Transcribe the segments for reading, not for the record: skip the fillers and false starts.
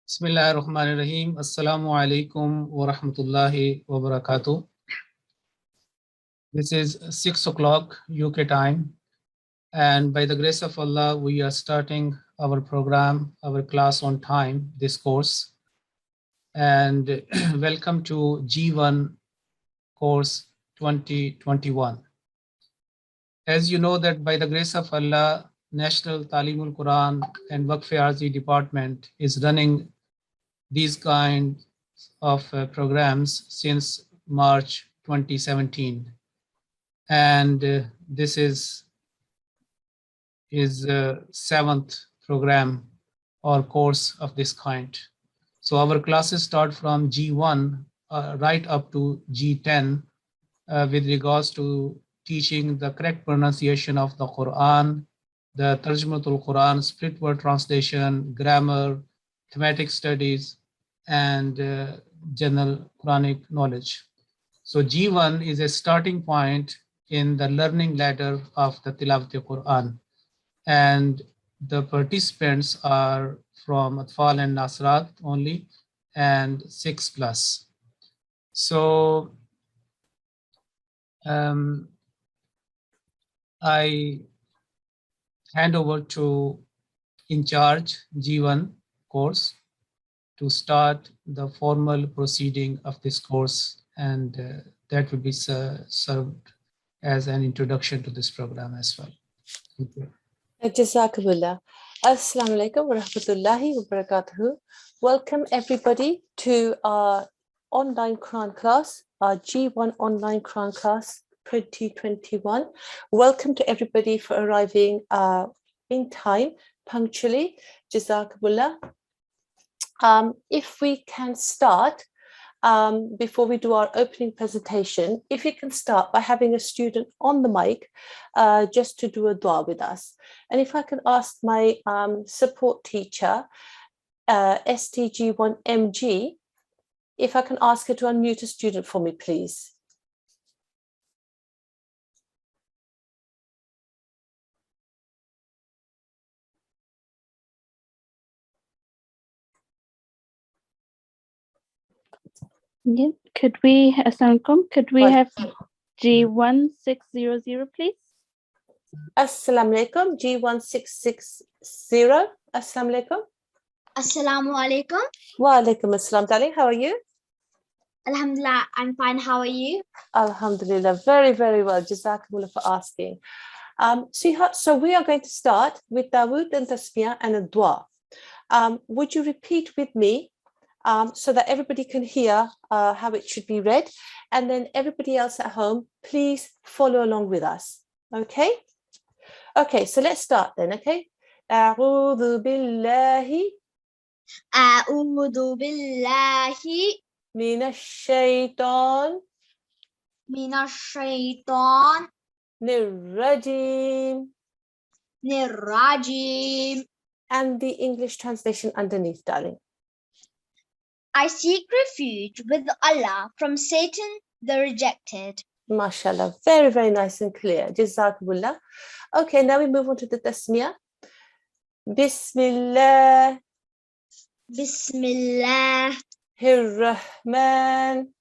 Bismillahirrahmanirrahim. Assalamu alaikum wa rahmatullahi wa barakatuh. This is 6 o'clock UK time, and by the grace of Allah, we are starting our program, our class on time, this course. And welcome to G1 Course 2021. As you know that by the grace of Allah, National Talimul-Quran and Waqf-e-Arzi Department is running these kinds of programs since March 2017, and this is seventh program or course of this kind. So our classes start from G1 right up to G10 with regards to teaching the correct pronunciation of the Quran, the Talimul-Quran, split word translation, grammar, thematic studies, and general Quranic knowledge. So G1 is a starting point in the learning ladder of the Tilawat-e-Quran. And the participants are from Atfal and Nasrat only, and 6+. So I hand over to in charge G1 course to start the formal proceeding of this course, and that will be served as an introduction to this program as well. Thank you. Jazakumullah. Assalamu alaikum wa rahmatullahi wa barakatuhu. Welcome everybody to our online Quran class, our G1 online Quran class 2021. Welcome to everybody for arriving in time, punctually. Jazakumullah. If we can start, before we do our opening presentation, if you can start by having a student on the mic just to do a dua with us. And if I can ask my support teacher, STG1MG, if I can ask her to unmute a student for me, please. Yeah. Could we have G1600, please? Assalamu alaikum, G1660. Assalamu alaikum. Assalamu alaikum. Wa alaikum assalam, darling. How are you? Alhamdulillah, I'm fine. How are you? Alhamdulillah, very, very well. Jazakumullah for asking. Sweetheart, so we are going to start with Dawood and Tasmiyah and a dua. Would you repeat with me so that everybody can hear how it should be read, and then everybody else at home, please follow along with us. Okay? Okay, so let's start then, okay? أعوذ بالله من الشيطان الرجيم. And the English translation underneath, darling. I seek refuge with Allah from Satan the rejected. MashaAllah, very, very nice and clear. Jazakumullah. Okay, now we move on to the tasmiyah. Bismillah. Bismillah. Rahman.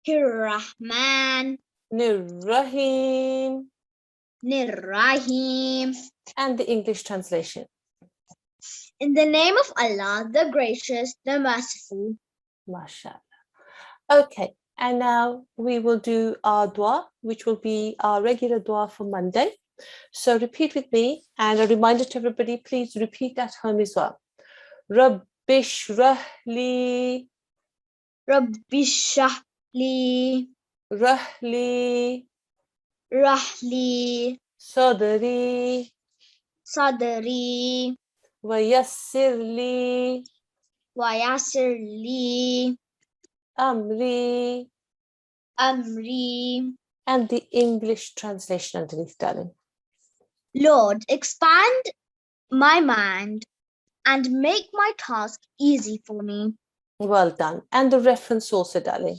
Rahman. Rahim. Rahim. And the English translation. In the name of Allah, the gracious, the merciful. MashaAllah. Okay, and now we will do our dua, which will be our regular dua for Monday. So repeat with me, and a reminder to everybody, please repeat at home as well. Rabbi shrah li. Rabbi shrah li. Rahli. Rahli. Sadri. Sadri. Wayassir li. Wayassir li. Amri. Amri. And the English translation underneath, darling. Lord, expand my mind and make my task easy for me. Well done. And the reference also, darling.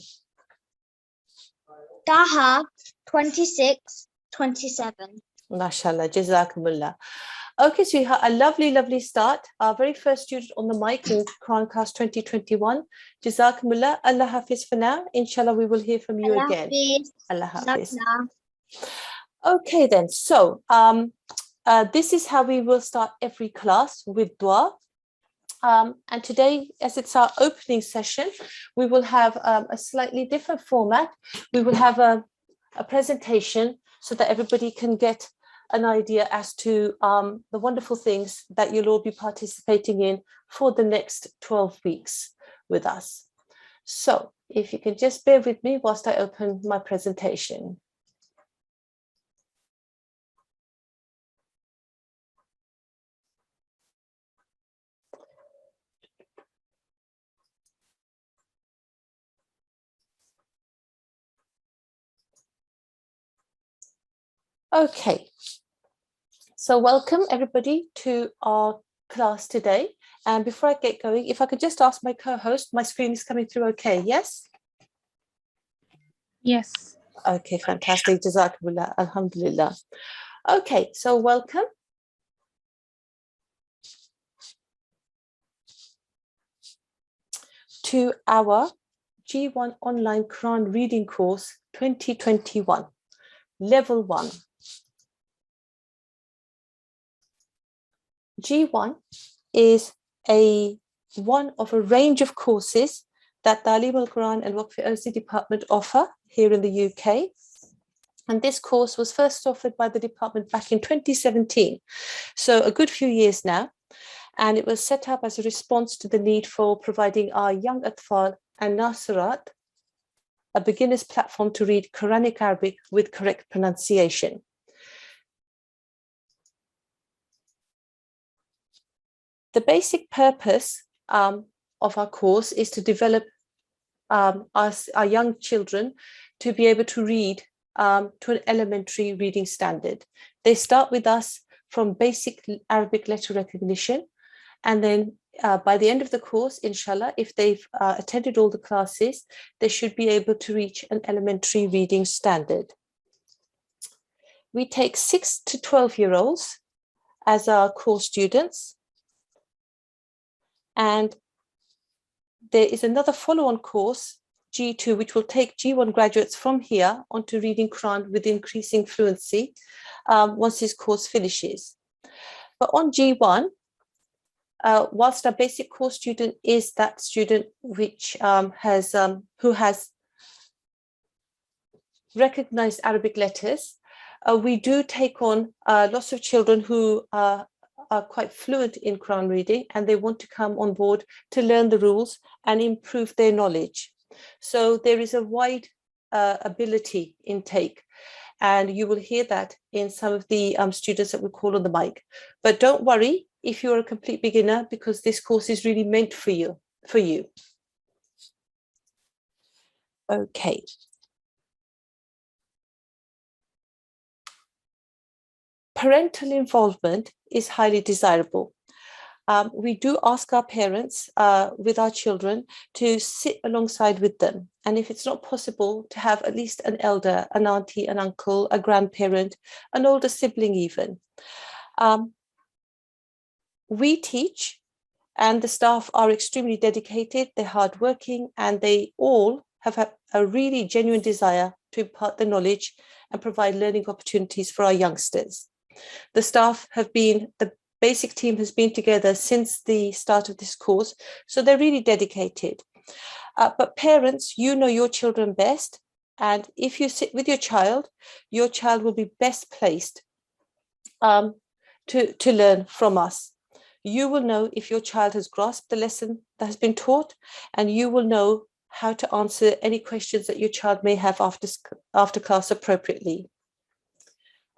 Taha 26:27. MashaAllah, Jazakumullah. Okay, so you had a lovely start. Our very first student on the mic in Quran Class 2021. Jazakumullah. Allah Hafiz for now. Inshallah, we will hear from you Allah again. Hafiz. Allah Hafiz. Jazakallah. Okay, then. So this is how we will start every class, with dua. And today, as it's our opening session, we will have a slightly different format. We will have a presentation so that everybody can get an idea as to the wonderful things that you'll all be participating in for the next 12 weeks with us. So if you can just bear with me whilst I open my presentation. Okay, so welcome everybody to our class today. And before I get going, if I could just ask my co-host, my screen is coming through okay, yes? Yes. Okay, fantastic. Jazakumullah, alhamdulillah. Okay, so welcome. To our G1 Online Quran Reading Course 2021, Level 1. G1 is one of a range of courses that Talimul-Quran and Waqf department offer here in the UK. And this course was first offered by the department back in 2017, so a good few years now. And it was set up as a response to the need for providing our young Atfal and Nasirat a beginner's platform to read Quranic Arabic with correct pronunciation. The basic purpose of our course is to develop our young children to be able to read to an elementary reading standard. They start with us from basic Arabic letter recognition, and then by the end of the course, inshallah, if they've attended all the classes, they should be able to reach an elementary reading standard. We take 6 to 12-year-olds as our core students. And there is another follow-on course, G2, which will take G1 graduates from here onto reading Quran with increasing fluency once this course finishes. But on G1, whilst our basic course student is that student which who has recognized Arabic letters, we do take on lots of children who are quite fluent in Quran reading, and they want to come on board to learn the rules and improve their knowledge. So there is a wide ability intake, and you will hear that in some of the students that we call on the mic. But don't worry if you're a complete beginner, because this course is really meant for you. Okay. Parental involvement is highly desirable. We do ask our parents with our children to sit alongside with them. And if it's not possible, to have at least an elder, an auntie, an uncle, a grandparent, an older sibling even. We teach, and the staff are extremely dedicated, they're hardworking, and they all have a really genuine desire to impart the knowledge and provide learning opportunities for our youngsters. The staff the basic team has been together since the start of this course, so they're really dedicated. But parents, you know your children best, and if you sit with your child will be best placed to learn from us. You will know if your child has grasped the lesson that has been taught, and you will know how to answer any questions that your child may have after class appropriately.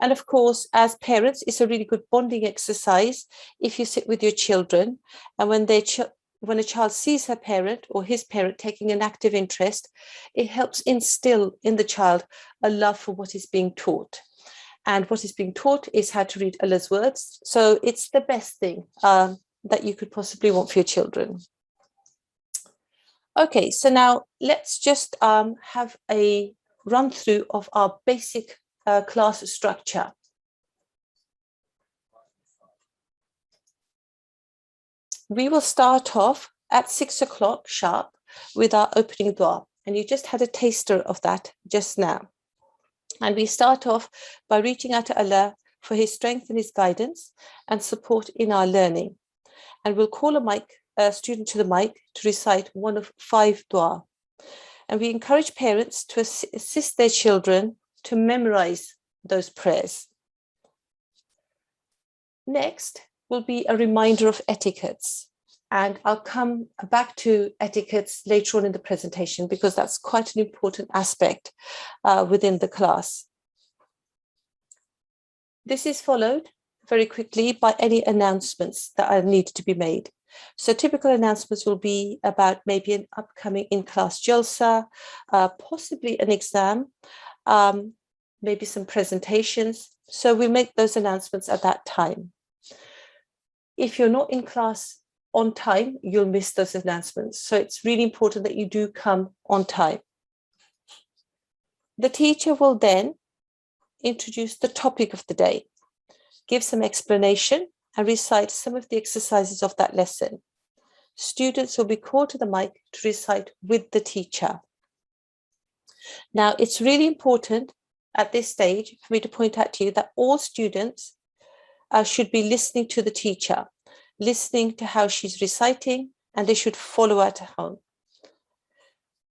And of course, as parents, it's a really good bonding exercise if you sit with your children, and when a child sees her parent or his parent taking an active interest, it helps instill in the child a love for what is being taught. And what is being taught is how to read Allah's words. So it's the best thing that you could possibly want for your children. Okay, so now let's just have a run through of our basic class structure. we will start off at 6 o'clock sharp with our opening dua. And you just had a taster of that just now. And we start off by reaching out to Allah for his strength and his guidance and support in our learning. And we'll call a student to the mic to recite one of 5 dua. And we encourage parents to assist their children to memorize those prayers. Next will be a reminder of etiquettes. And I'll come back to etiquettes later on in the presentation because that's quite an important aspect within the class. This is followed very quickly by any announcements that are needed to be made. So typical announcements will be about maybe an upcoming in-class jalsa, possibly an exam, maybe some presentations. So we make those announcements at that time. If you're not in class on time, you'll miss those announcements. So it's really important that you do come on time. The teacher will then introduce the topic of the day, give some explanation, and recite some of the exercises of that lesson. Students will be called to the mic to recite with the teacher. Now, it's really important at this stage for me to point out to you that all students should be listening to the teacher, listening to how she's reciting, and they should follow her at home.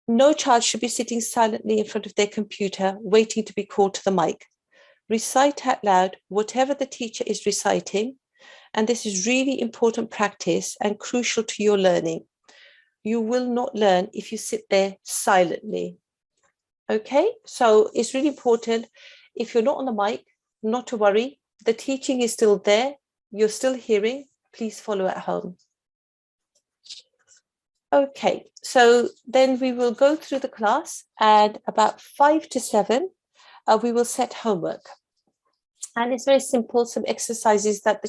No child should be sitting silently in front of their computer waiting to be called to the mic. Recite out loud whatever the teacher is reciting, and this is really important practice and crucial to your learning. You will not learn if you sit there silently. Okay, so it's really important. If you're not on the mic, not to worry. The teaching is still there. You're still hearing. Please follow at home. Okay, so then we will go through the class, and about 5 to 7, we will set homework. And it's very simple, some exercises that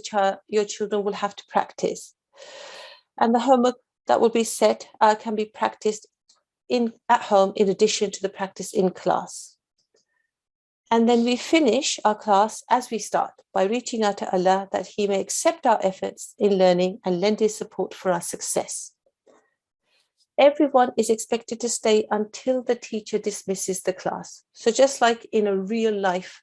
your children will have to practice. And the homework that will be set can be practiced at home in addition to the practice in class. And then we finish our class as we start by reaching out to Allah that He may accept our efforts in learning and lend His support for our success. Everyone is expected to stay until the teacher dismisses the class. So just like in a real life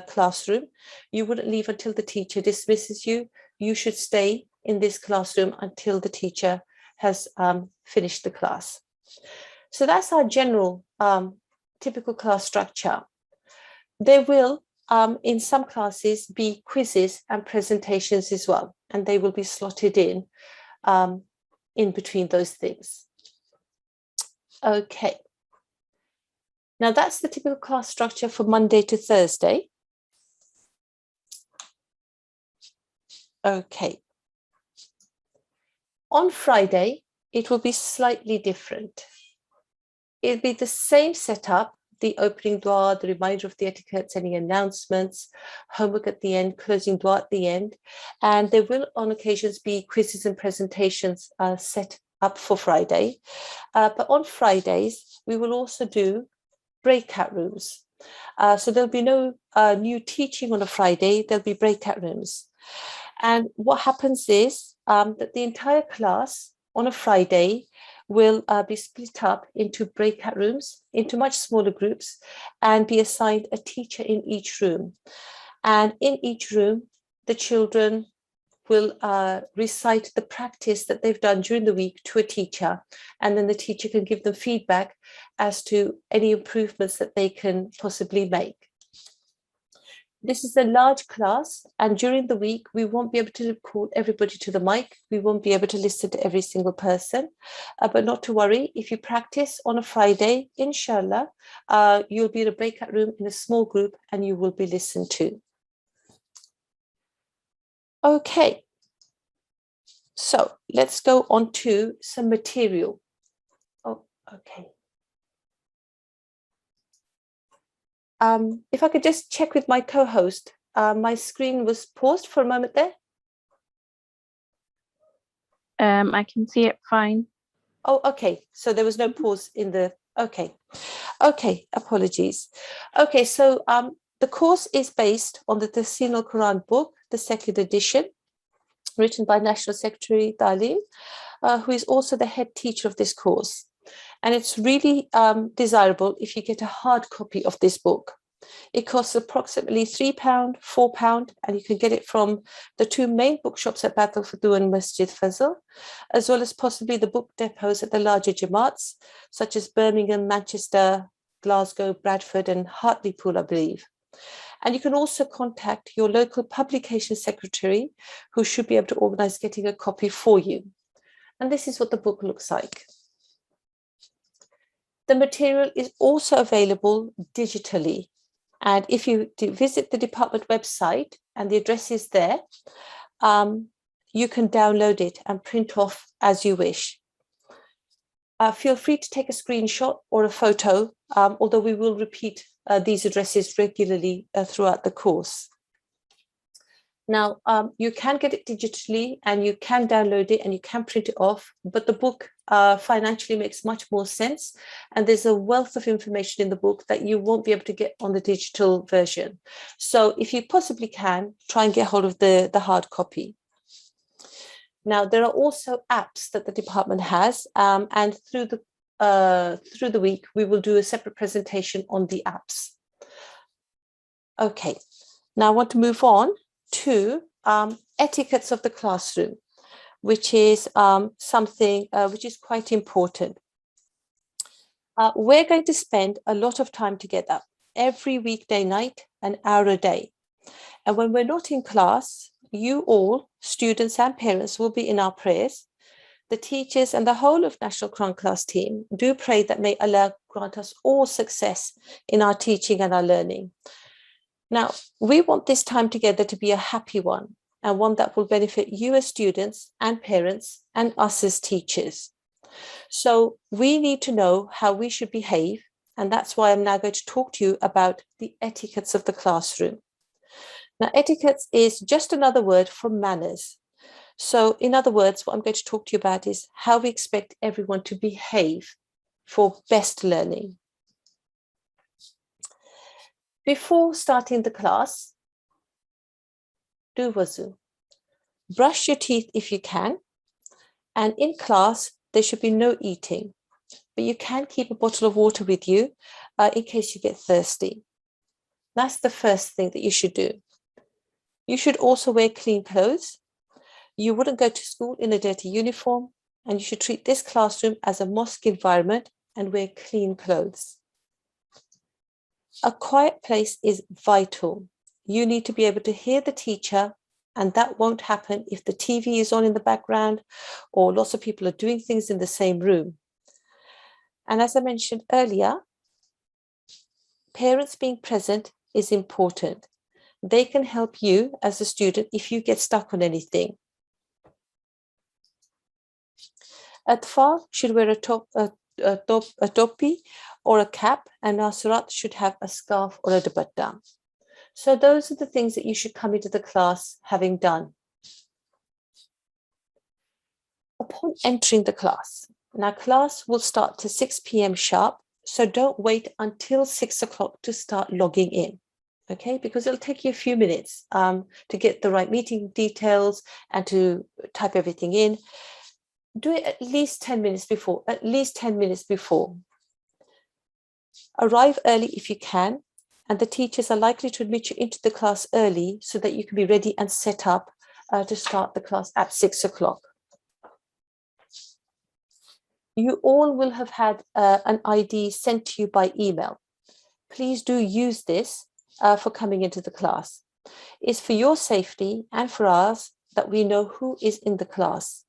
classroom, you wouldn't leave until the teacher dismisses you. You should stay in this classroom until the teacher has finished the class. So that's our general typical class structure. There will, in some classes, be quizzes and presentations as well, and they will be slotted in between those things. Okay. Now that's the typical class structure for Monday to Thursday. Okay. On Friday, it will be slightly different. It'll be the same setup, the opening dua, the reminder of the etiquettes, any announcements, homework at the end, closing dua at the end. And there will on occasions be quizzes and presentations set up for Friday. But on Fridays, we will also do breakout rooms. So there'll be no new teaching on a Friday, there'll be breakout rooms. And what happens is that the entire class on a Friday will be split up into breakout rooms, into much smaller groups, and be assigned a teacher in each room. And in each room, the children will recite the practice that they've done during the week to a teacher, and then the teacher can give them feedback as to any improvements that they can possibly make. This is a large class, and during the week, we won't be able to call everybody to the mic. We won't be able to listen to every single person, but not to worry. If you practice on a Friday, inshallah, you'll be in a breakout room in a small group and you will be listened to. Okay, so let's go on to some material. Oh, okay. If I could just check with my co-host, my screen was paused for a moment there. I can see it fine. Oh, okay. So there was no pause in the, okay. Okay, apologies. Okay, so the course is based on the Talimul-Quran book, the second edition. written by National Secretary Talim, who is also the head teacher of this course. And it's really desirable if you get a hard copy of this book. It costs approximately £3, £4, and you can get it from the two main bookshops at Batul Futu and Masjid Fazl, as well as possibly the book depots at the larger Jamaats, such as Birmingham, Manchester, Glasgow, Bradford, and Hartlepool, I believe. And you can also contact your local publication secretary, who should be able to organize getting a copy for you. And this is what the book looks like. The material is also available digitally. And if you visit the department website, and the address is there, you can download it and print off as you wish. Feel free to take a screenshot or a photo, although we will repeat these addresses regularly throughout the course. Now, you can get it digitally and you can download it and you can print it off, but the book financially makes much more sense. And there's a wealth of information in the book that you won't be able to get on the digital version. So if you possibly can, try and get hold of the hard copy. Now, there are also apps that the department has, and through the week, we will do a separate presentation on the apps. Okay, now I want to move on to etiquettes of the classroom, which is something which is quite important. We're going to spend a lot of time together every weekday night, an hour a day. And when we're not in class, you all, students and parents, will be in our prayers. The teachers and the whole of National Quran class team do pray that may Allah grant us all success in our teaching and our learning. Now, we want this time together to be a happy one, and one that will benefit you as students and parents and us as teachers. So we need to know how we should behave, and that's why I'm now going to talk to you about the etiquettes of the classroom. Now, etiquettes is just another word for manners. So in other words, what I'm going to talk to you about is how we expect everyone to behave for best learning. Before starting the class, do wuzu. Brush your teeth if you can. And in class, there should be no eating. But you can keep a bottle of water with you in case you get thirsty. That's the first thing that you should do. You should also wear clean clothes. You wouldn't go to school in a dirty uniform. And you should treat this classroom as a mosque environment and wear clean clothes. A quiet place is vital. You need to be able to hear the teacher, and that won't happen if the TV is on in the background or lots of people are doing things in the same room. And as I mentioned earlier, parents being present is important. They can help you as a student if you get stuck on anything. Atfal should wear a topi or a cap, and Nasirat should have a scarf or a dupatta. So those are the things that you should come into the class having done. Upon entering the class, now class will start to 6 p.m. sharp, so don't wait until 6 o'clock to start logging in, okay? Because it'll take you a few minutes to get the right meeting details and to type everything in. Do it at least 10 minutes before, Arrive early if you can, and the teachers are likely to admit you into the class early so that you can be ready and set up to start the class at 6 o'clock. You all will have had an ID sent to you by email. Please do use this for coming into the class. It's for your safety and for ours that we know who is in the class.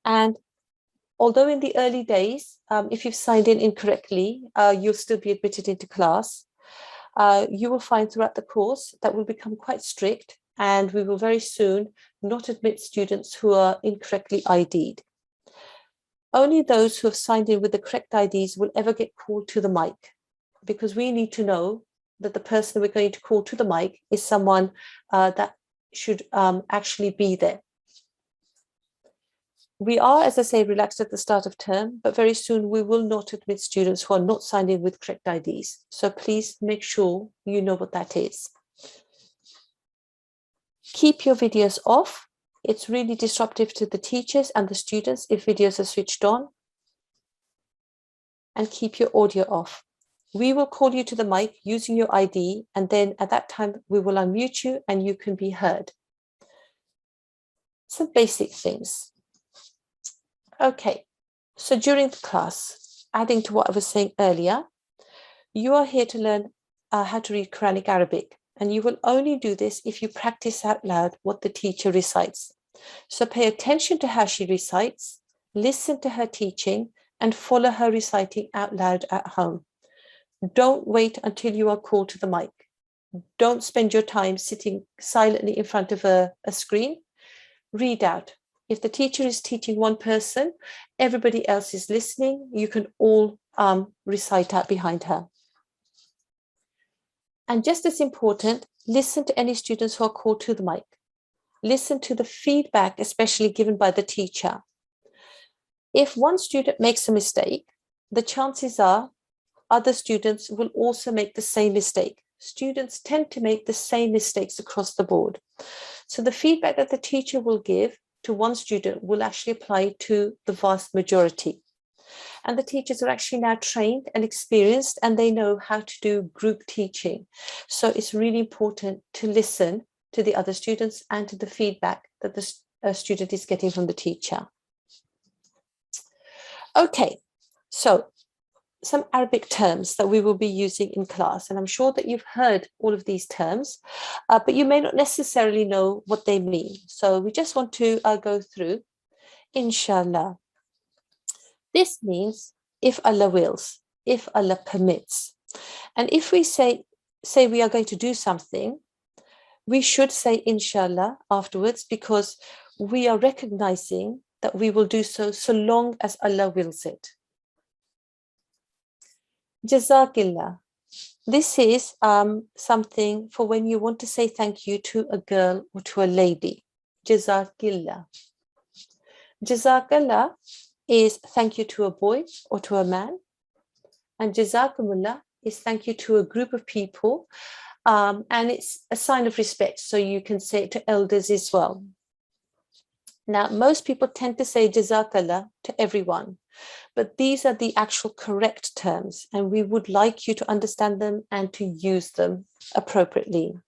And although in the early days, if you've signed in incorrectly, you'll still be admitted into class. You will find throughout the course that we'll become quite strict, and we will very soon not admit students who are incorrectly ID'd. Only those who have signed in with the correct IDs will ever get called to the mic, because we need to know that the person we're going to call to the mic is someone that should actually be there. We are, as I say, relaxed at the start of term, but very soon we will not admit students who are not signed in with correct IDs. So please make sure you know what that is. Keep your videos off It's really disruptive to the teachers and the students if videos are switched on. And keep your audio off. We will call you to the mic using your ID, and then at that time we will unmute you and you can be heard. Some basic things. Okay, so during the class, adding to what I was saying earlier, you are here to learn how to read Quranic Arabic, and you will only do this if you practice out loud what the teacher recites. So pay attention to how she recites, listen to her teaching, and follow her reciting out loud at home. Don't wait until you are called to the mic. Don't spend your time sitting silently in front of a screen. Read out. If the teacher is teaching one person, everybody else is listening. You can all recite out behind her. And just as important, listen to any students who are called to the mic. Listen to the feedback, especially given by the teacher. If one student makes a mistake, the chances are other students will also make the same mistake. Students tend to make the same mistakes across the board. So the feedback that the teacher will give to one student will actually apply to the vast majority. And the teachers are actually now trained and experienced, and they know how to do group teaching. So it's really important to listen to the other students and to the feedback that the student is getting from the teacher. Okay, so some Arabic terms that we will be using in class, and I'm sure that you've heard all of these terms, but you may not necessarily know what they mean. So we just want to go through, inshallah. This means if Allah wills, if Allah permits. And if we say we are going to do something, we should say inshallah afterwards, because we are recognizing that we will do so long as Allah wills it. Jazakillah. This is something for when you want to say thank you to a girl or to a lady. Jazakillah. Jazakallah is thank you to a boy or to a man. And Jazakumullah is thank you to a group of people. And it's a sign of respect. So you can say it to elders as well. Now, most people tend to say Jazakallah to everyone, but these are the actual correct terms, and we would like you to understand them and to use them appropriately.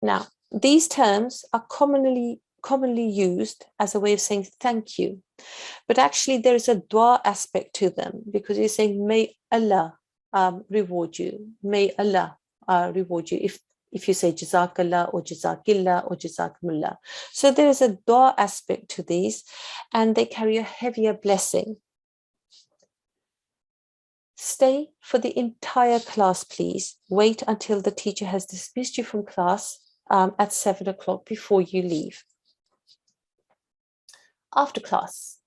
Now, these terms are commonly used as a way of saying thank you, but actually there is a dua aspect to them, because you're saying may Allah reward you, may Allah reward you, if you say Jazakallah or Jazakillah or Jazakumullah. So there is a dua aspect to these, and they carry a heavier blessing. Stay for the entire class, please. Wait until the teacher has dismissed you from class at 7 o'clock before you leave. After class,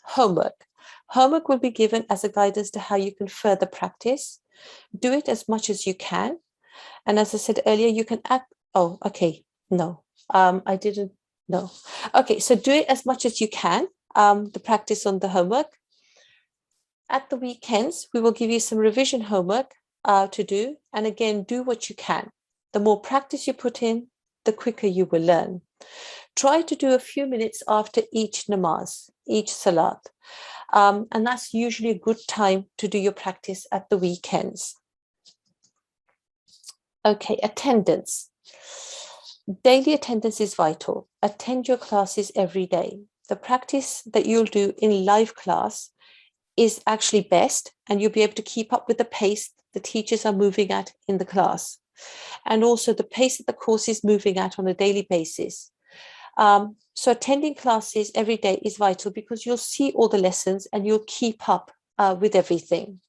homework. Homework will be given as a guidance to how you can further practice. Do it as much as you can. And as I said earlier, you can act. Oh, okay. No, I didn't know. Okay, so do it as much as you can, the practice on the homework. At the weekends, we will give you some revision homework to do. And again, do what you can. The more practice you put in, the quicker you will learn. Try to do a few minutes after each namaz, each salat. And that's usually a good time to do your practice at the weekends. Okay, attendance. Daily attendance is vital. Attend your classes every day. The practice that you'll do in live class is actually best, and you'll be able to keep up with the pace the teachers are moving at in the class, and also the pace that the course is moving at on a daily basis. So attending classes every day is vital, because you'll see all the lessons and you'll keep up with everything.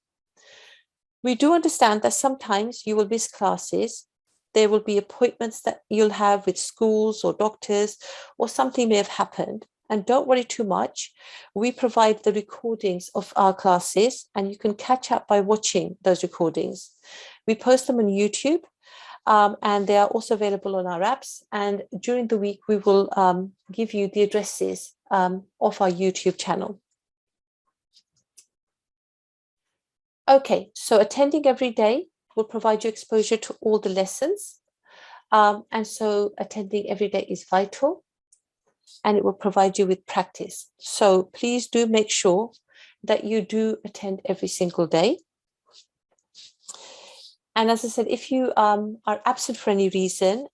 We do understand that sometimes you will miss classes. There will be appointments that you'll have with schools or doctors, or something may have happened. And don't worry too much. We provide the recordings of our classes, and you can catch up by watching those recordings. We post them on YouTube, and they are also available on our apps. And during the week, we will give you the addresses of our YouTube channel. Okay, so attending every day will provide you exposure to all the lessons. And so attending every day is vital. and it will provide you with practice. So please do make sure that you do attend every single day. And as I said, if you are absent for any reason,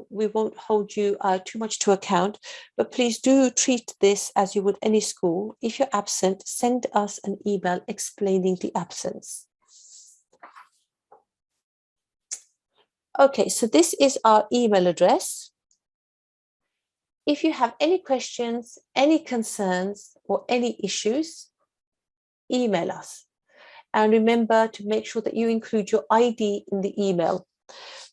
we won't hold you too much to account, but please do treat this as you would any school. If you're absent, send us an email explaining the absence. Okay, so this is our email address. If you have any questions, any concerns, or any issues, email us. And remember to make sure that you include your ID in the email.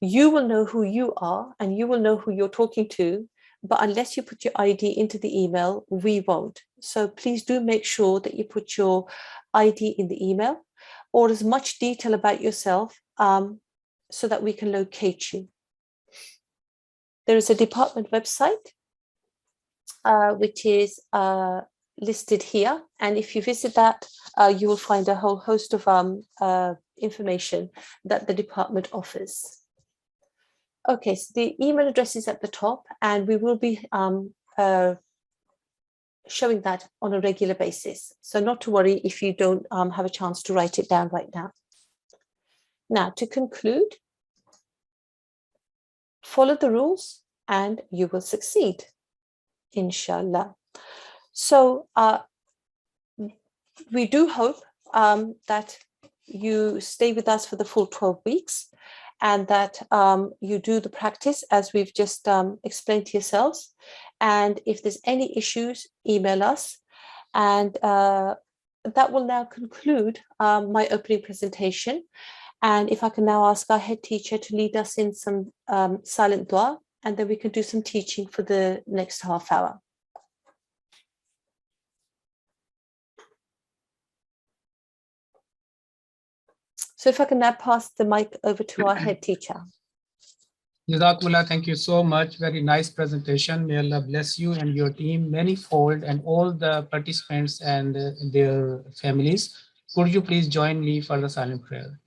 You will know who you are and you will know who you're talking to, but unless you put your ID into the email, we won't. So please do make sure that you put your ID in the email or as much detail about yourself so that we can locate you. There is a department website, which is listed here. And if you visit that, you will find a whole host of information that the department offers. Okay, so the email address is at the top, and we will be showing that on a regular basis. So not to worry if you don't have a chance to write it down right now. Now, to conclude, follow the rules and you will succeed, inshallah. So we do hope that you stay with us for the full 12 weeks and that you do the practice as we've just explained to yourselves. And if there's any issues, email us. And that will now conclude my opening presentation. And if I can now ask our head teacher to lead us in some silent dua, and then we can do some teaching for the next half hour. So if I can now pass the mic over to our head teacher. Jazakumullah, thank you so much. Very nice presentation. May Allah bless you and your team manifold and all the participants and their families. Could you please join me for the silent prayer?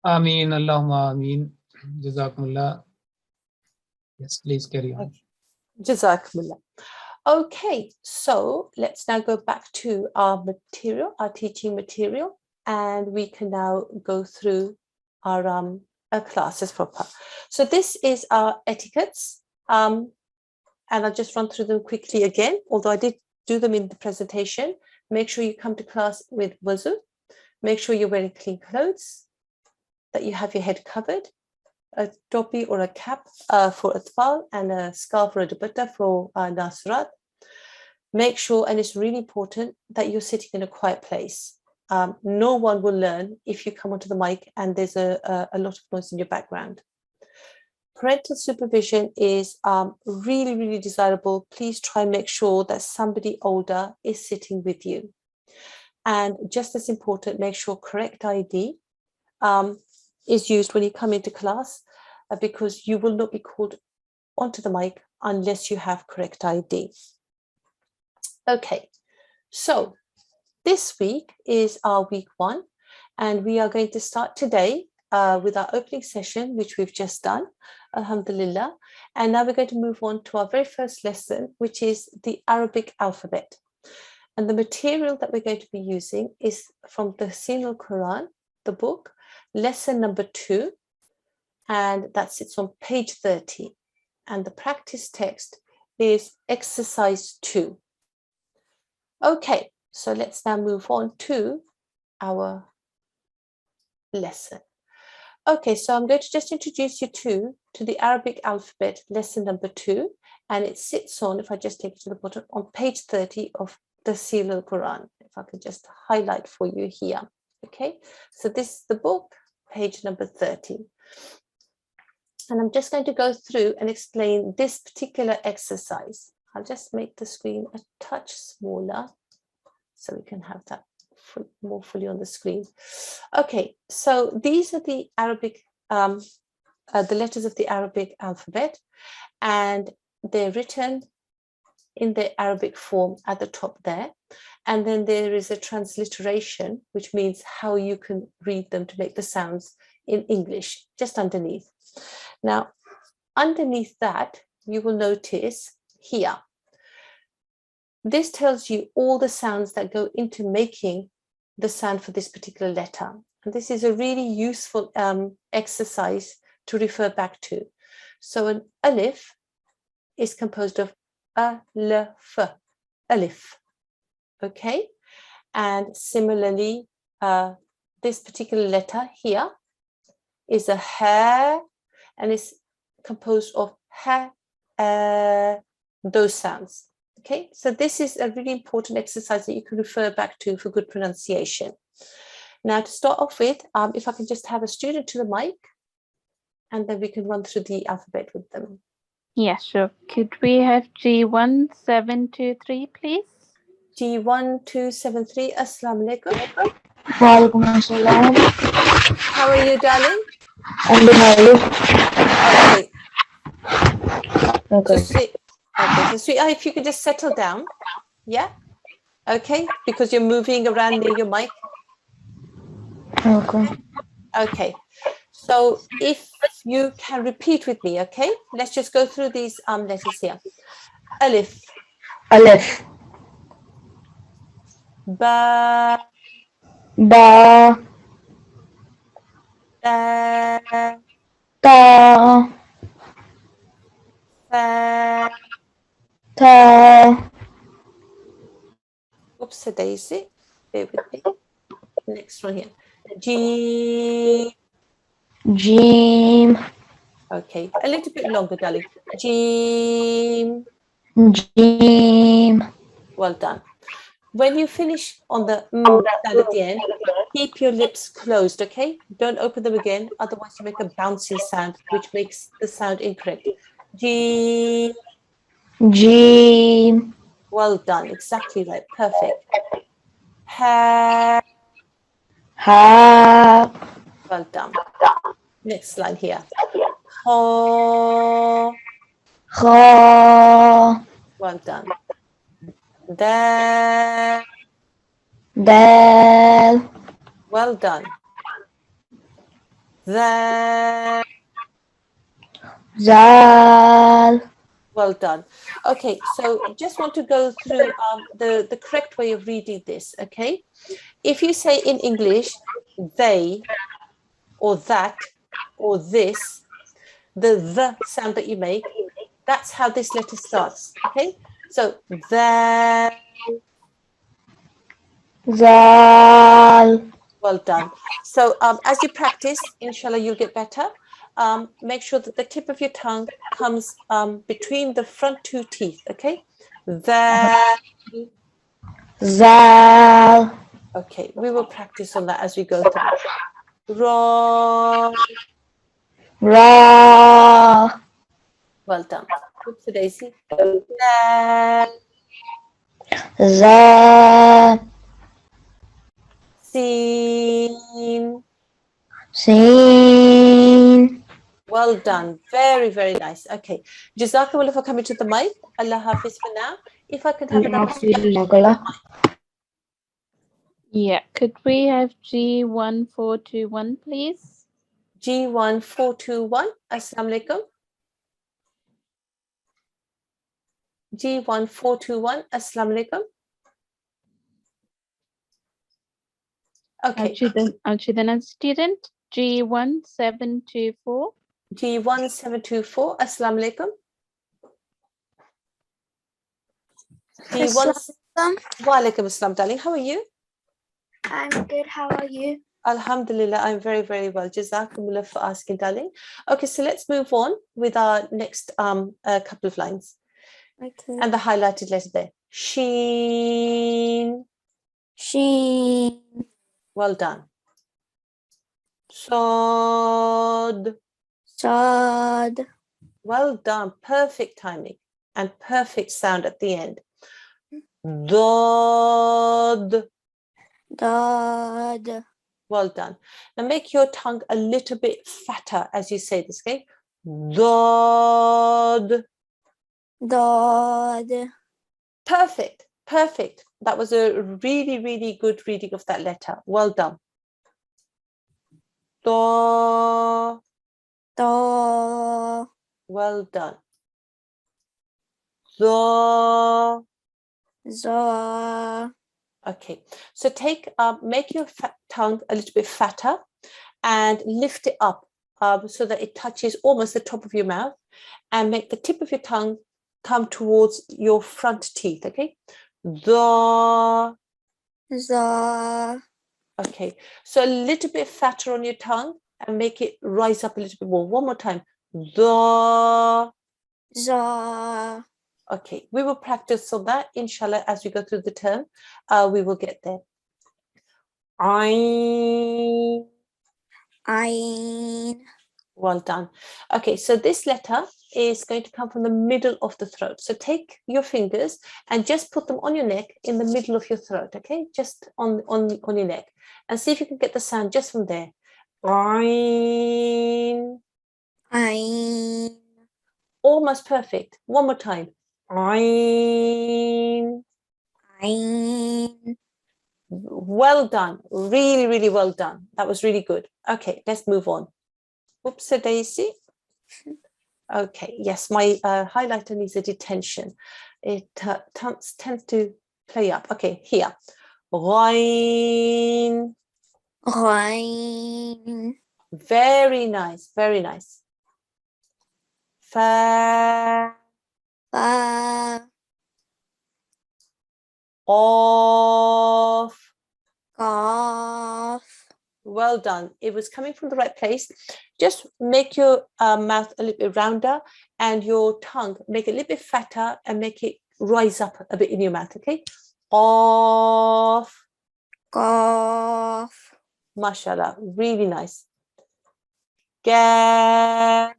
Ameen, Allahumma ameen. Jazakumullah. Yes, please carry on. Jazakumullah. Okay, so let's now go back to our material, our teaching material, and we can now go through our classes proper. So this is our etiquettes, and I'll just run through them quickly again, although I did do them in the presentation. Make sure you come to class with wuzu. Make sure you're wearing clean clothes, that you have your head covered, a topi or a cap for atfal, and a scarf or a dupatta for nasirat. Make sure, and it's really important, that you're sitting in a quiet place. No one will learn if you come onto the mic and there's a lot of noise in your background. Parental supervision is really, really desirable. Please try and make sure that somebody older is sitting with you. And just as important, make sure correct ID is used when you come into class, because you will not be called onto the mic unless you have correct ID. Okay, so this week is our week 1, and we are going to start today with our opening session, which we've just done, alhamdulillah. And now we're going to move on to our very first lesson, which is the Arabic alphabet. And the material that we're going to be using is from the Talimul-Quran, the book, lesson number 2, and that sits on page 30. and the practice text is exercise 2. Okay, so let's now move on to our lesson. Okay, so I'm going to just introduce you to the Arabic alphabet lesson number 2, and it sits on, if I just take it to the bottom, on page 30 of the Talimul-Quran. If I could just highlight for you here. Okay, so this is the book, page number 30. And I'm just going to go through and explain this particular exercise. I'll just make the screen a touch smaller so we can have that more fully on the screen. Okay, so these are the Arabic, the letters of the Arabic alphabet, and they're written in the Arabic form at the top there. And then there is a transliteration, which means how you can read them to make the sounds in English, just underneath. Now, underneath that, you will notice here, this tells you all the sounds that go into making the sound for this particular letter. And this is a really useful exercise to refer back to. So an alif is composed of alif, alif, okay? And similarly, this particular letter here is a ha, and it's composed of ha, those sounds. Okay, so this is a really important exercise that you can refer back to for good pronunciation. Now, to start off with, if I can just have a student to the mic, and then we can run through the alphabet with them. Yeah, sure. Could we have G1723, please? G1273, Assalamu alaikum. Walaikum assalam. How are you, darling? I'm doing well. Okay. Okay. So sweetheart, if you could just settle down. Yeah? Okay, because you're moving around near your mic. Okay. Okay, so if you can repeat with me, okay? Let's just go through these letters here. Alif, Alif. ba, Ba. ta, Ta. fa. Ta. Oops, a daisy. Bear with me. Next one here. G. Jim. Okay, a little bit longer, darling. G. Jim. Well done. When you finish on the sound at the end, keep your lips closed, okay? Don't open them again, otherwise you make a bouncy sound, which makes the sound incorrect. G. Jim. Well done, exactly right, perfect. Ha. Ha. Well done. Next line here. Ho. Kha. Well done. Da. Dal. Well done. Za. Zal. Well done. Okay, so just want to go through the correct way of reading this, okay? If you say in English, they, or that, or this, the sound that you make, that's how this letter starts, okay? So, that, Zal. well done. So as you practice, inshallah, you'll get better. Make sure that the tip of your tongue comes between the front two teeth, okay? That. Zal. Okay, we will practice on that as we go through. Ra. Ra. Well done. Oops, Daisy. Za. Za. Sin. Sin. Well done. Very, very nice. Okay. Jazakallah for coming to the mic. Allah Hafiz for now. If I could have another. Yeah, could we have G1421, please? G1421. Assalamu alaikum. G1421. Assalamu alaikum. Okay. I'll choose another student. G1724. G1724. Assalamu alaikum. G1. Assalamualaikum. Walaikum assalam, darling. How are you? I'm good. How are you? Alhamdulillah, I'm very, very well. Jazakumullah for asking, darling. Okay, so let's move on with our next couple of lines. Okay. And the highlighted letter there. Sheen. Sheen. Well done. Sod. Sad. Well done. Perfect timing and perfect sound at the end. Dod. Dad. Well done. Now make your tongue a little bit fatter as you say this, okay? Dod. Dad. Perfect. Perfect. That was a really, really good reading of that letter. Well done. Do. Da. Well done. Do. Za. Okay, so make your tongue a little bit fatter and lift it up so that it touches almost the top of your mouth, and make the tip of your tongue come towards your front teeth, okay? The. Za. Okay, so a little bit fatter on your tongue and make it rise up a little bit more. One more time. The. Za. Okay, we will practice on that, inshallah, as we go through the term. We will get there. Ain. Ain. Well done. Okay, so this letter is going to come from the middle of the throat. So take your fingers and just put them on your neck in the middle of your throat, okay? Just on your neck. And see if you can get the sound just from there. Ain. Ain. Almost perfect. One more time. Ain. Ain. Well done. Really, really well done. That was really good. Okay, let's move on. Oops, a daisy. Okay, yes, my highlighter needs a detention. It tends to play up. Okay, here. Ghain. Ghain. Very nice, very nice. Fa. Fa. Qaf. Qaf. Well done. It was coming from the right place. Just make your mouth a little bit rounder and your tongue, make it a little bit fatter and make it rise up a bit in your mouth, okay? Qaf. Qaf. Mashallah, really nice. Kaf.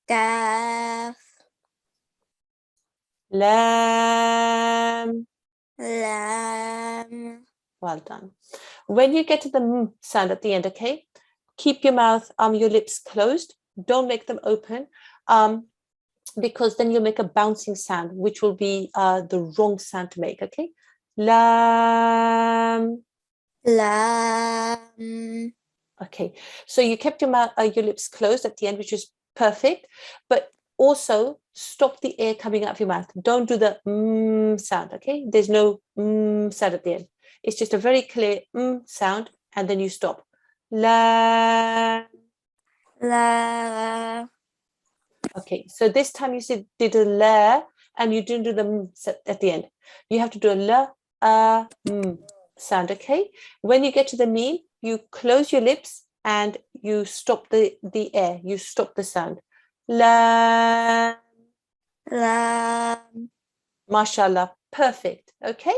Kaf. Lam. Lam. Well done. When you get to the m sound at the end, okay, keep your mouth, your lips closed. Don't make them open, because then you'll make a bouncing sound, which will be the wrong sound to make, okay? Lam. Lam. Okay, so you kept your mouth, your lips closed at the end, which is perfect, but also stop the air coming out of your mouth. Don't do the sound, okay? There's no sound at the end. It's just a very clear sound, and then you stop. La. La. Okay, so this time you did a la, and you didn't do the at the end. You have to do a la, sound, okay? When you get to the meme, you close your lips and you stop the air. You stop the sound. La. Lam. Mashallah, perfect. Okay,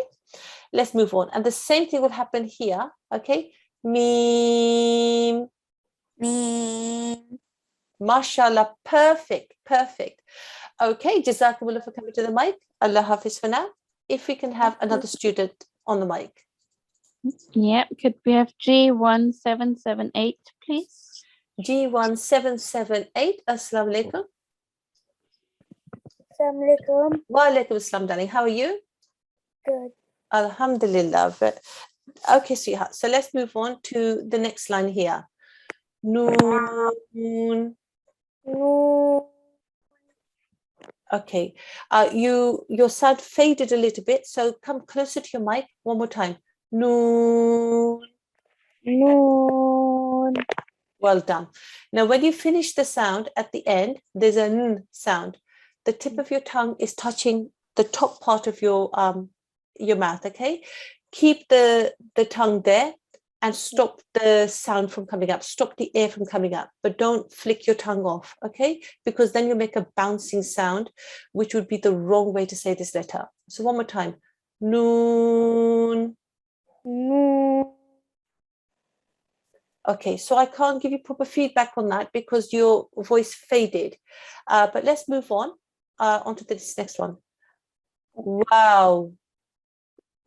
let's move on. And the same thing will happen here. Okay, Meme. Meme. Mashallah, perfect, perfect. Okay, Jazakumullah for coming to the mic. Allah Hafiz for now. If we can have another student on the mic. Yeah, could we have G1778, please? G1778. Assalamu alaikum. Assalamualaikum. Wa alaikum assalam, darling. How are you? Good. Alhamdulillah. Okay, sweetheart. So let's move on to the next line here. Noon. No. Okay. Your sound faded a little bit, so come closer to your mic one more time. Noon. Noon. Well done. Now, when you finish the sound at the end, there's a n sound. The tip of your tongue is touching the top part of your mouth, okay? Keep the tongue there and stop the sound from coming up, stop the air from coming up, but don't flick your tongue off, okay? Because then you make a bouncing sound, which would be the wrong way to say this letter. So one more time, noon. Noon. Okay, so I can't give you proper feedback on that because your voice faded. But let's move on onto this next one. Wow.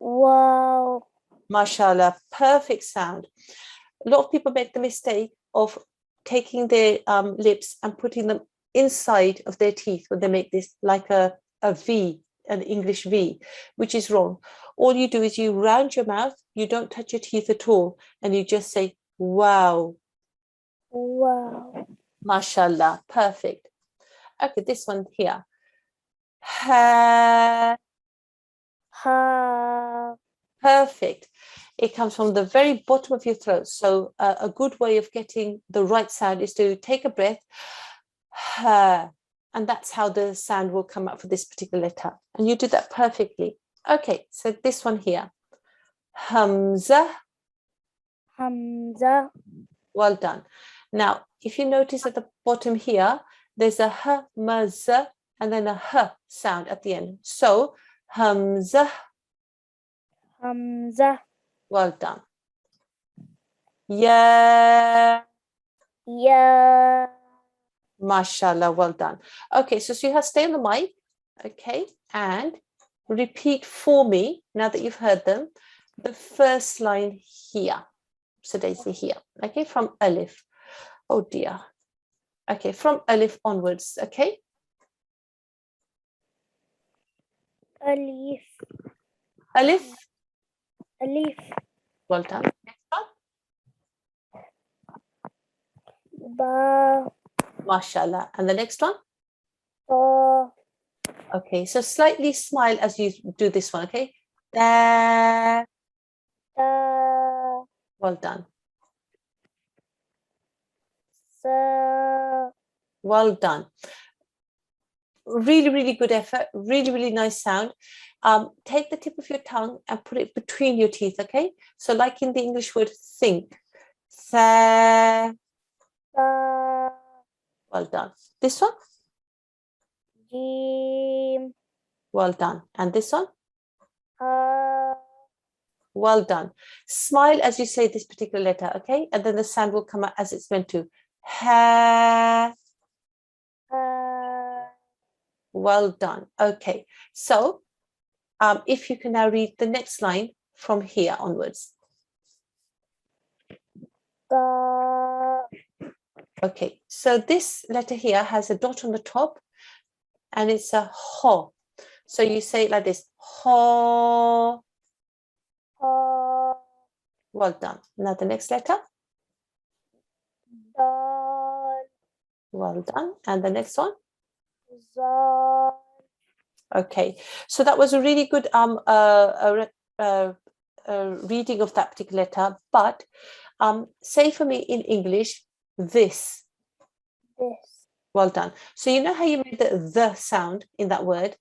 Wow. Mashallah, perfect sound. A lot of people make the mistake of taking their lips and putting them inside of their teeth when they make this like a V, an English V, which is wrong. All you do is you round your mouth, you don't touch your teeth at all, and you just say, wow. Wow. Mashallah, perfect. Okay, this one here. Ha. Ha. Perfect. It comes from the very bottom of your throat. So a good way of getting the right sound is to take a breath. Ha. And that's how the sound will come up for this particular letter. And you do that perfectly. Okay, so this one here. Hamza. Hamza. Well done. Now, if you notice at the bottom here, there's a h, ma, z, and then a h sound at the end. So, Hamza. Hamza. Well done. Yeah. Ya. Mashallah, well done. Okay, so you have to stay on the mic, okay, and repeat for me, now that you've heard them, the first line here. So they say here, okay, from Alif. Oh dear. Okay, from Alif onwards, okay? Alif. Alif, Alif. well done. Next one. Ba. Mashallah. And the next one? Ta. Okay, so slightly smile as you do this one, okay? Da. Ta. Well done. Sa. Well done. Really, really good effort. Really, really nice sound. Take the tip of your tongue and put it between your teeth, okay? So like in the English word think. Sa. Sa. Well done. This one? Jim. Well done. And this one? Ha. Well done. Smile as you say this particular letter, okay? And then the sound will come out as it's meant to. Ha. Ha. Well done. Okay. So if you can now read the next line from here onwards. Ta. Okay. So this letter here has a dot on the top and it's a ho. So you say it like this. Ho. Ha. Well done. Now the next letter. Dal. Well done. And the next one. Zal. Okay, so that was a really good reading of that particular letter. But say for me in English, this. This. Well done. So you know how you made the sound in that word?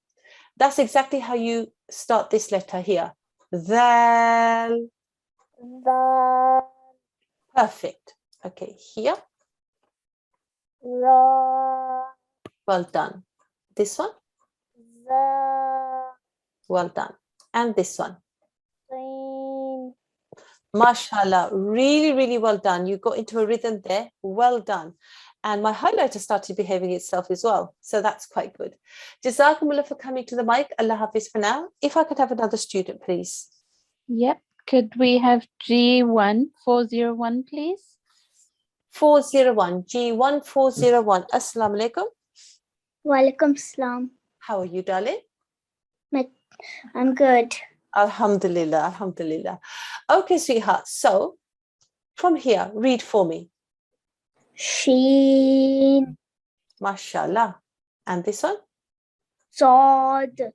That's exactly how you start this letter here. Thal. Dal. Perfect. Okay, here. Ra. Well done. This one. Za. Well done. And this one. Sin. Mashallah, really, really well done. You got into a rhythm there. Well done. And my highlighter started behaving itself as well. So that's quite good. Jazakumullah for coming to the mic. Allah Hafiz for now. If I could have another student, please. Yep. Could we have G1 401, please? 401, G1 401. Assalamu alaikum. Walaikum salam. How are you, darling? I'm good. Alhamdulillah, alhamdulillah. Okay, sweetheart. So from here, read for me. Sheen. Mashallah. And this one? Sod.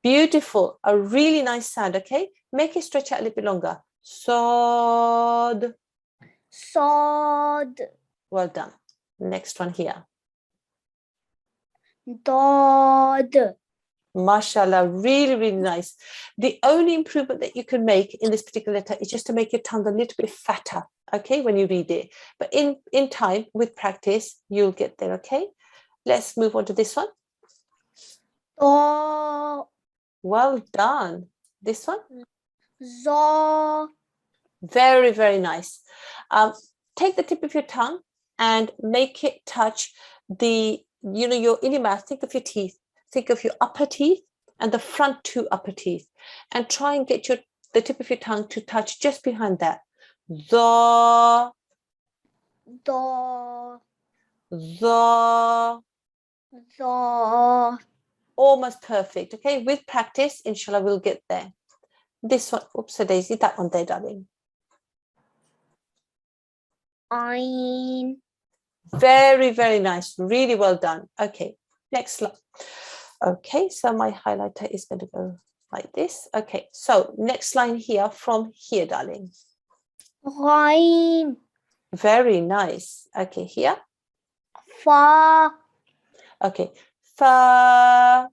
Beautiful. A really nice sound, okay? Make it stretch out a little bit longer. Sod. Sod. Well done. Next one here. Dod. Mashallah, really, really nice. The only improvement that you can make in this particular letter is just to make your tongue a little bit fatter, okay, when you read it. But in time, with practice, you'll get there, okay? Let's move on to this one. Do. Well done. This one? Zo. Very, very nice. Take the tip of your tongue and make it touch the, your in your mouth. Think of your teeth. Think of your upper teeth and the front two upper teeth, and try and get the tip of your tongue to touch just behind that. The, Do. the. Zo. Almost perfect. Okay, with practice, inshallah, we'll get there. This one, oops, a daisy, that one there, darling. Ein. Very, very nice. Really well done. Okay, next slide. Okay, so my highlighter is going to go like this. Okay, so next line here from here, darling. Rein. Very nice. Okay, here. Fa. Okay, fa.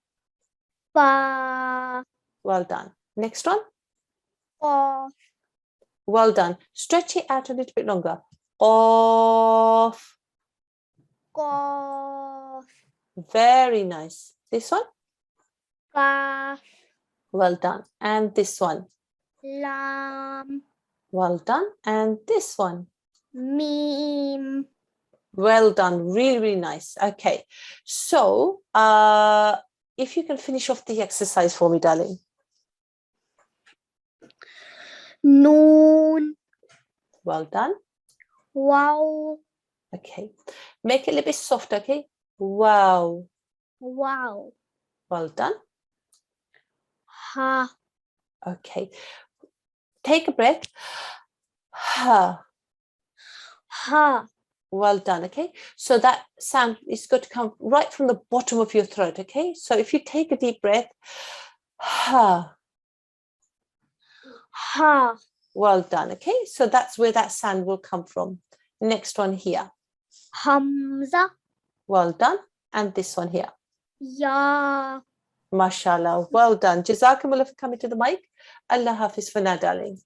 Fa. Well done. Next one. Off. Well done. Stretch it out a little bit longer. Off. Gof. Very nice. This one. Kaf. Well done. And this one. Lam. Well done. And this one. Mim. Well done. Really, really nice. Okay. So if you can finish off the exercise for me, darling. Noon. Well done. Wow. Okay. Make it a little bit softer, okay? Wow. Wow. Well done. Ha. Okay. Take a breath. Ha. Ha. Well done, okay? So that sound is going to come right from the bottom of your throat, okay? So if you take a deep breath, ha. Ha. Well done, okay? So that's where that sound will come from. Next one here. Hamza. Well done. And this one here. Ya. Mashallah. Well done. Jazakumullah for coming to the mic. Allah Hafiz for now, darling.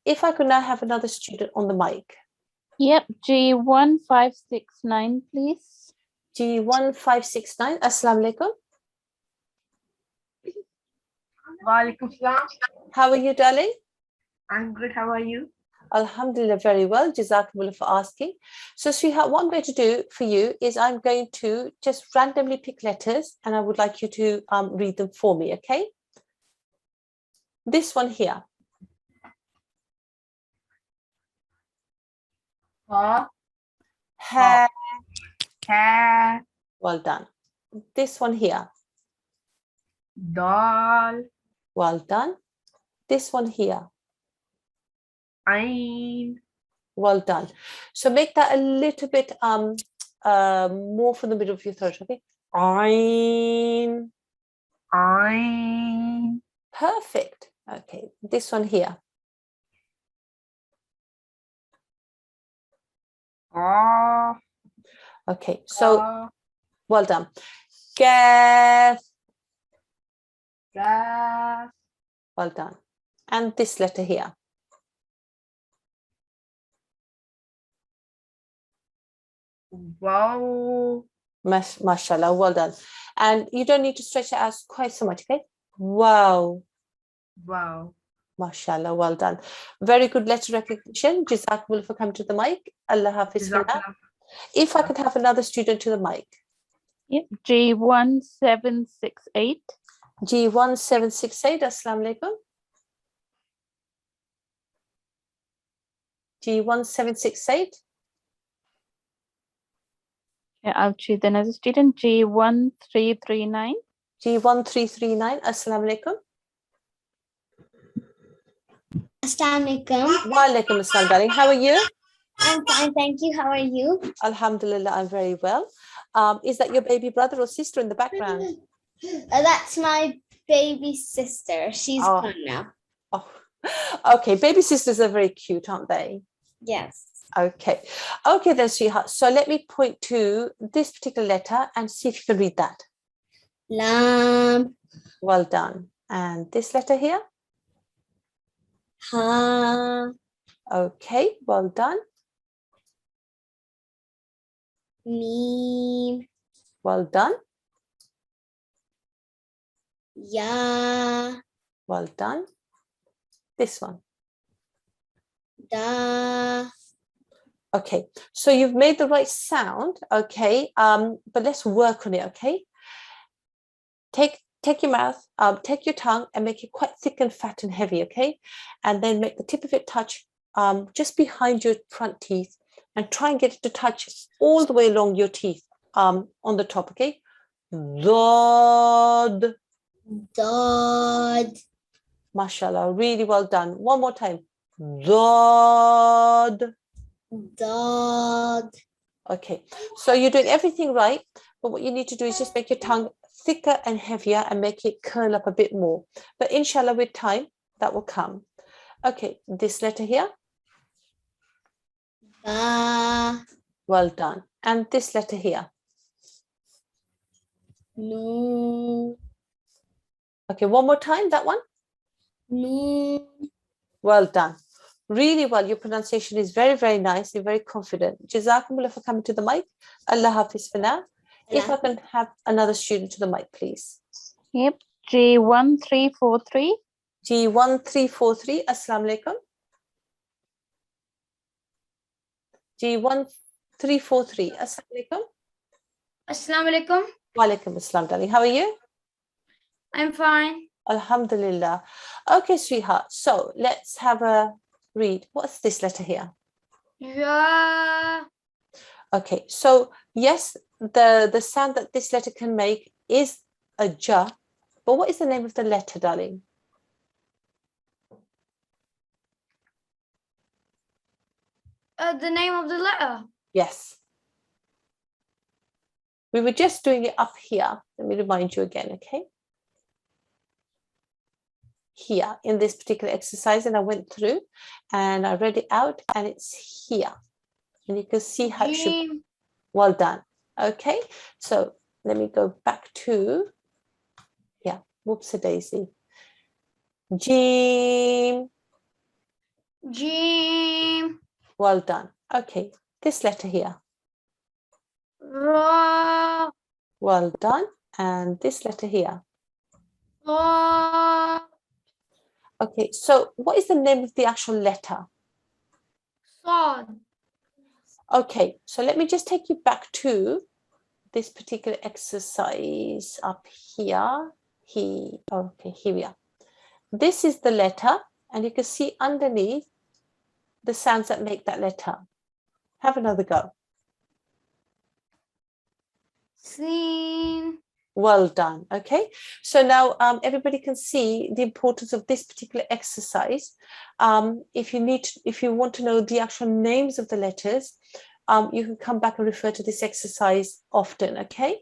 If I could now have another student on the mic. Yep, G1569, please. G1569. Assalamu alaikum. Walaikum salam. How are you, darling? I'm good. How are you? Alhamdulillah, very well. Jazakumullah for asking. So, sweetheart, what I'm going to do for you is I'm going to just randomly pick letters and I would like you to read them for me, okay? This one here. Ha. Ha. Ha. Well done. This one here. Dal. Well done. This one here. Ain. Well done. So make that a little bit more from the middle of your throat, okay? Ain. Ain. Perfect. Okay, this one here. Qaf. Okay, so Qaf. well done. Kaf. Kaf. Well done. And this letter here. Wow. Mashallah, well done. And you don't need to stretch it out quite so much, okay? Wow. Wow. Mashallah, well done. Very good letter recognition. Jazakumullah for coming to the mic. Allah Hafiz for now. Jazakallah. If I could have another student to the mic. Yep, G1768. G1768, Assalamu alaikum. G1768. Yeah, I'll choose another student. G1339. G1339, Assalamu alaikum. Assalamu alaikum. Wa alaikum assalam, darling. How are you? I'm fine, thank you. How are you? Alhamdulillah, I'm very well. Is that your baby brother or sister in the background? That's my baby sister. She's Oh. gone now. Oh, okay. Baby sisters are very cute, aren't they? Yes. Okay. Okay then, sweetheart. So let me point to this particular letter and see if you can read that. Lam. Well done. And this letter here? Ha. Okay, well done. Mim. Well done. Ya. Well done. This one. Da. Okay, so you've made the right sound, okay, but let's work on it, okay? Take your mouth, take your tongue and make it quite thick and fat and heavy, okay? And then make the tip of it touch just behind your front teeth and try and get it to touch all the way along your teeth on the top, okay? Dod. Dod. Mashallah, really well done. One more time. Dod. Dod. Okay, so you're doing everything right, but what you need to do is just make your tongue thicker and heavier and make it curl up a bit more. But inshallah, with time, that will come. Okay, this letter here, Ba. well done. And this letter here. Nu. Okay, one more time, that one. Nu. Well done. Really well. Your pronunciation is very, very nice. You're very confident. Jazakumullah for coming to the mic. Allah Hafiz for now. If I can have another student to the mic, please. Yep. G1343. G1343. Assalamu alaikum. G1343. Assalamu alaikum. Assalamu alaikum. Wa alaikum assalam, darling. How are you? I'm fine. Alhamdulillah. Okay, sweetheart. So let's have a read. What's this letter here? Ja. Okay, so yes, the sound that this letter can make is a ja, but what is the name of the letter, darling? The name of the letter. Yes. We were just doing it up here. Let me remind you again, okay? Here in this particular exercise, and I went through and I read it out, and it's here. And you can see how it should. Jim. Well done. Okay, so let me go back to, yeah, whoops a daisy. Jim. Jim. Well done. Okay, this letter here. Ra. Well done. And this letter here. Ra. Okay, so what is the name of the actual letter? Sad. Okay, so let me just take you back to this particular exercise up here. Okay, here we are. This is the letter, and you can see underneath the sounds that make that letter. Have another go. Sin. Well done. Okay, so now everybody can see the importance of this particular exercise. If you want to know the actual names of the letters, you can come back and refer to this exercise often. Okay.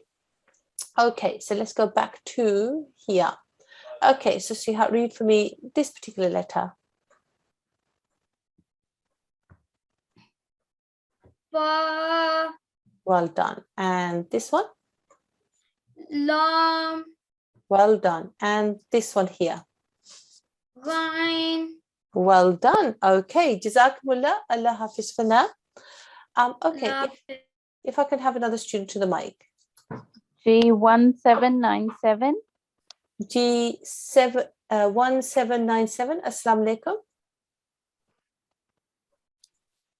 Okay, so let's go back to here. Okay, so see how read for me this particular letter. Ba. Well done. And this one. Lam. Well done. And this one here. Gain. Well done. Okay. Jazakumullah. Allah Hafiz for now. Okay. If I can have another student to the mic. G1797. G1797. Assalamu alaikum.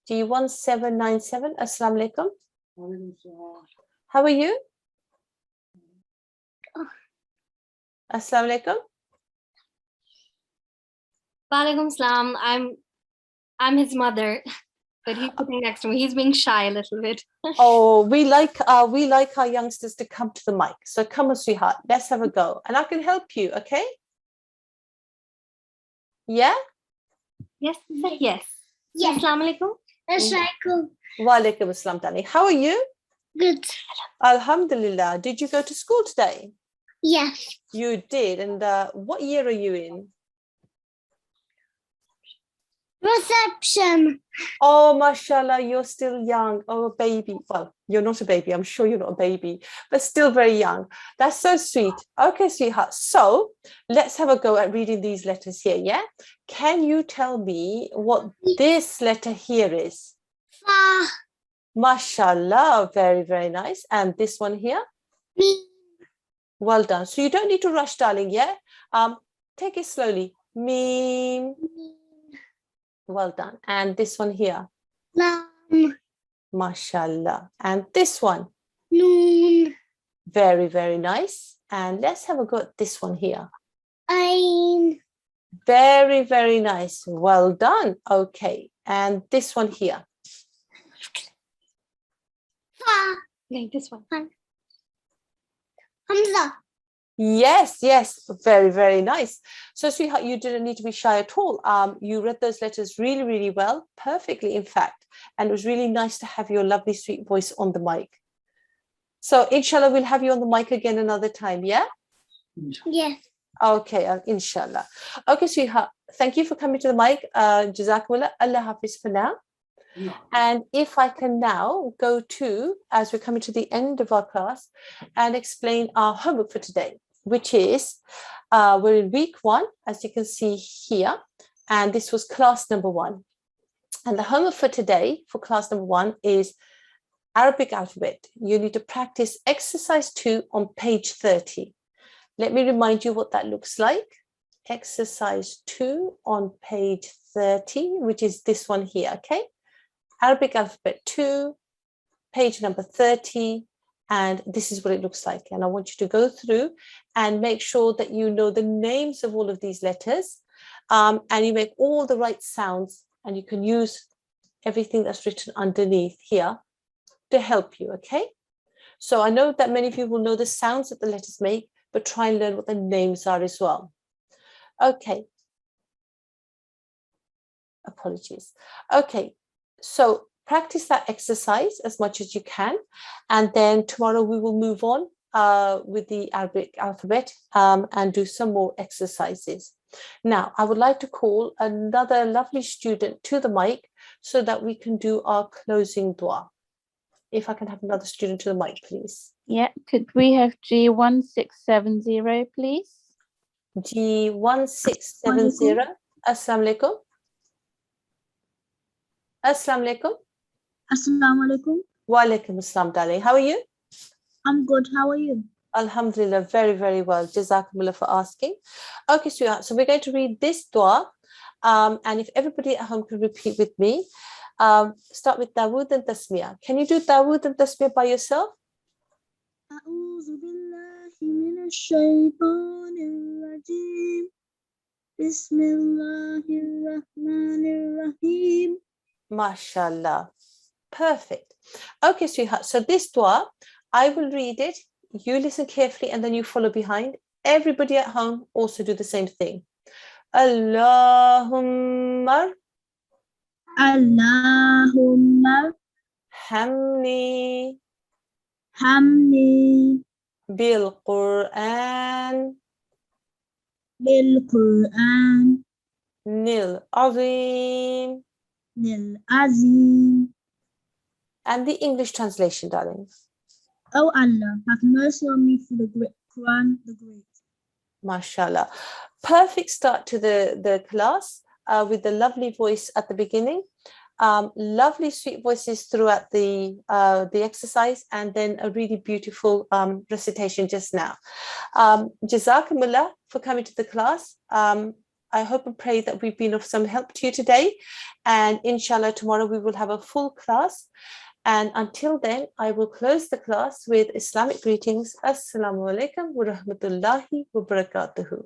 G1797. Assalamu alaikum. How are you? Assalamu alaikum. Walaikum salam. I'm his mother, but he's sitting next to me. He's being shy a little bit. Oh, we like our youngsters to come to the mic. So come on, sweetheart. Let's have a go, and I can help you. Okay? Yeah. Yes, sir, yes. Yes. Assalamu alaikum. Assalamualaikum. Wa alaikum assalam, darling. How are you? Good. Alhamdulillah. Did you go to school today? Yes. You did. And what year are you in? Reception. Oh, mashallah, you're still young. Oh, a baby. Well, you're not a baby. I'm sure you're not a baby, but still very young. That's so sweet. Okay, sweetheart. So let's have a go at reading these letters here, yeah? Can you tell me what this letter here is? Fa. Mashallah, very, very nice. And this one here? Mim. Well done. So you don't need to rush, darling, yeah? Take it slowly. Mim. Well done. And this one here? Lam. Mashallah. And this one? Noon. Very, very nice. And let's have a go at this one here. Ain. Very, very nice. Well done. Okay. And this one here? Fa. Okay, this one. Hamza. Yes, yes. Very, very nice. So, sweetheart, you didn't need to be shy at all. You read those letters really, really well. Perfectly, in fact. And it was really nice to have your lovely, sweet voice on the mic. So, inshallah, we'll have you on the mic again another time, yeah? Yes. Okay, inshallah. Okay, sweetheart, thank you for coming to the mic. Jazakumullah, Allah Hafiz for now. And if I can now go to, as we're coming to the end of our class, and explain our homework for today, which is, we're in week 1, as you can see here, and this was class number 1. And the homework for today, for class number 1, is Arabic alphabet. You need to practice exercise 2 on page 30. Let me remind you what that looks like. Exercise 2 on page 30, which is this one here, okay? Arabic alphabet 2, page number 30, and this is what it looks like. And I want you to go through and make sure that you know the names of all of these letters, and you make all the right sounds, and you can use everything that's written underneath here to help you, okay? So I know that many of you will know the sounds that the letters make, but try and learn what the names are as well. Okay. Apologies. Okay. So practice that exercise as much as you can. And then tomorrow we will move on with the Arabic alphabet and do some more exercises. Now, I would like to call another lovely student to the mic so that we can do our closing dua. If I can have another student to the mic, please. Yeah, could we have G1670, please? G1670. Assalamu alaikum. Assalamu alaikum. Assalamu alaikum. Wa alaikum assalam, darling. How are you? I'm good. How are you? Alhamdulillah, very, very well. Jazakumullah for asking. Okay, sweetheart. So we're going to read this dua. And if everybody at home can repeat with me, start with Dawood and Tasmiyah. Can you do Dawood and Tasmiyah by yourself? أعوذ بالله من الشيطان الرجيم بسم الله الرحمن الرحيم. MashaAllah. Perfect. Okay, sweetheart. So this dua, I will read it. You listen carefully and then you follow behind. Everybody at home also do the same thing. Allahumma Allahumma hamni hamni Bil-Qur'an Bil-Qur'an nil azim. Nil Azim. And the English translation, darling. O Allah, have mercy on me for the great Quran, the great. MashaAllah. Perfect start to the class with the lovely voice at the beginning. Lovely sweet voices throughout the exercise, and then a really beautiful recitation just now. Jazakumullah for coming to the class. I hope and pray that we've been of some help to you today, and inshallah tomorrow we will have a full class. And until then, I will close the class with Islamic greetings. Assalamu alaikum wa rahmatullahi wa barakatuhu.